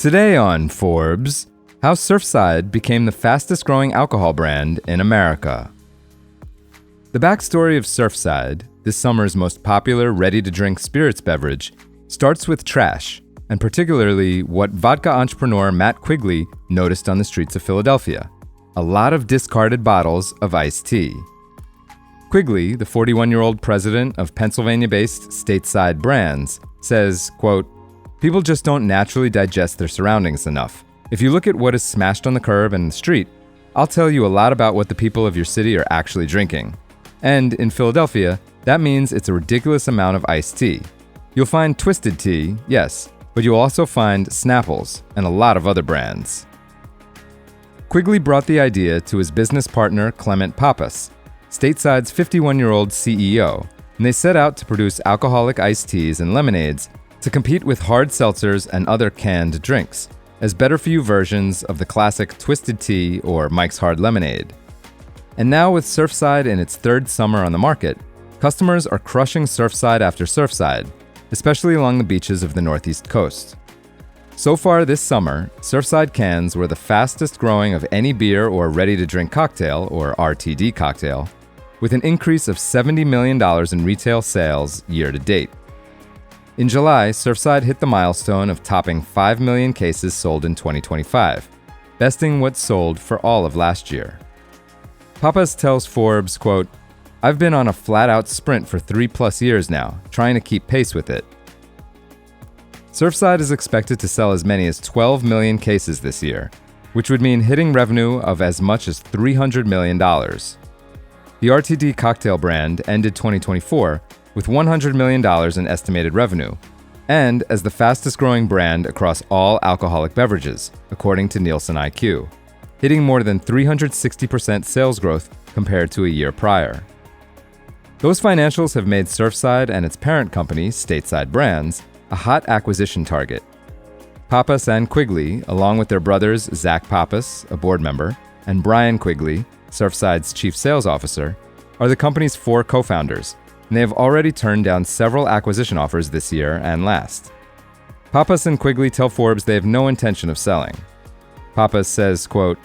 Today on Forbes, how Surfside became the fastest growing alcohol brand in America. The backstory of Surfside, this summer's most popular ready-to-drink spirits beverage, starts with trash, and particularly what vodka entrepreneur Matt Quigley noticed on the streets of Philadelphia: a lot of discarded bottles of iced tea. Quigley, the 41-year-old president of Pennsylvania-based Stateside Brands, says, quote, "People just don't naturally digest their surroundings enough. If you look at what is smashed on the curb and the street, I'll tell you a lot about what the people of your city are actually drinking. And in Philadelphia, that means it's a ridiculous amount of iced tea. You'll find Twisted Tea, yes, but you'll also find Snapples and a lot of other brands." Quigley brought the idea to his business partner Clement Pappas, Stateside's 51-year-old CEO, and they set out to produce alcoholic iced teas and lemonades to compete with hard seltzers and other canned drinks, as better-for-you versions of the classic Twisted Tea or Mike's Hard Lemonade. And now with Surfside in its third summer on the market, customers are crushing Surfside after Surfside, especially along the beaches of the Northeast coast. So far this summer, Surfside cans were the fastest growing of any beer or ready-to-drink cocktail, or RTD cocktail, with an increase of $70 million in retail sales year to date. In July, Surfside hit the milestone of topping 5 million cases sold in 2025, besting what sold for all of last year. Pappas tells Forbes, quote, "I've been on a flat-out sprint for 3+ years now, trying to keep pace with it." Surfside is expected to sell as many as 12 million cases this year, which would mean hitting revenue of as much as $300 million. The RTD cocktail brand ended 2024 with $100 million in estimated revenue, and as the fastest growing brand across all alcoholic beverages, according to Nielsen IQ, hitting more than 360% sales growth compared to a year prior. Those financials have made Surfside and its parent company, Stateside Brands, a hot acquisition target. Pappas and Quigley, along with their brothers Zach Pappas, a board member, and Brian Quigley, Surfside's chief sales officer, are the company's 4 co-founders, and they have already turned down several acquisition offers this year and last. Pappas and Quigley tell Forbes they have no intention of selling. Pappas says, quote,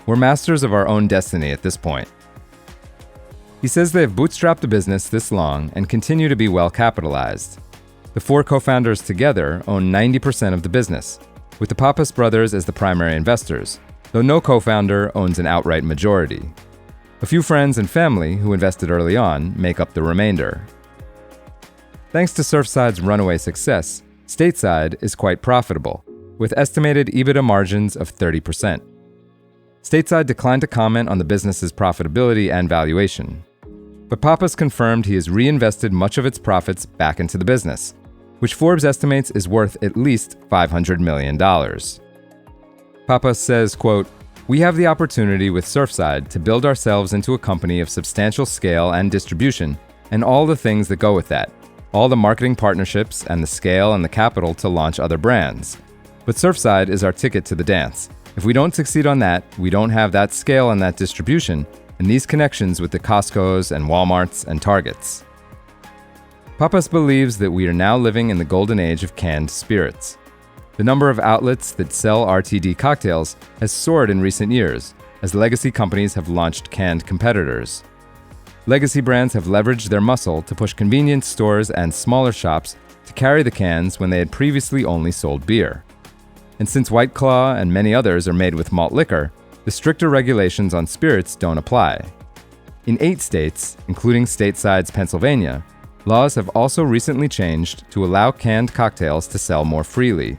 "We're masters of our own destiny at this point." He says they have bootstrapped the business this long and continue to be well capitalized. The 4 co-founders together own 90% of the business, with the Pappas brothers as the primary investors, though no co-founder owns an outright majority. A few friends and family who invested early on make up the remainder. Thanks to Surfside's runaway success, Stateside is quite profitable, with estimated EBITDA margins of 30%. Stateside declined to comment on the business's profitability and valuation, but Pappas confirmed he has reinvested much of its profits back into the business, which Forbes estimates is worth at least $500 million. Pappas says, quote, "We have the opportunity with Surfside to build ourselves into a company of substantial scale and distribution, and all the things that go with that, all the marketing partnerships and the scale and the capital to launch other brands. But Surfside is our ticket to the dance. If we don't succeed on that, we don't have that scale and that distribution, and these connections with the Costcos and Walmarts and Targets." Pappas believes that we are now living in the golden age of canned spirits. The number of outlets that sell RTD cocktails has soared in recent years, as legacy companies have launched canned competitors. Legacy brands have leveraged their muscle to push convenience stores and smaller shops to carry the cans when they had previously only sold beer. And since White Claw and many others are made with malt liquor, the stricter regulations on spirits don't apply. In 8 states, including Stateside's Pennsylvania, laws have also recently changed to allow canned cocktails to sell more freely.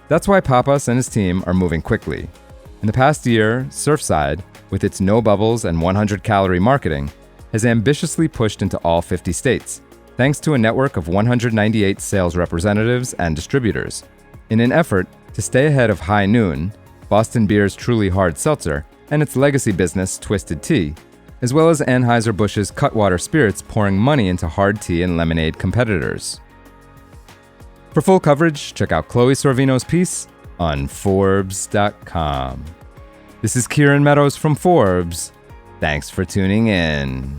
That's why Pappas and his team are moving quickly. In the past year, Surfside, with its no bubbles and 100-calorie marketing, has ambitiously pushed into all 50 states, thanks to a network of 198 sales representatives and distributors, in an effort to stay ahead of High Noon, Boston Beer's Truly Hard Seltzer, and its legacy business, Twisted Tea, as well as Anheuser-Busch's Cutwater Spirits pouring money into hard tea and lemonade competitors. For full coverage, check out Chloe Sorvino's piece on Forbes.com. This is Kieran Meadows from Forbes. Thanks for tuning in.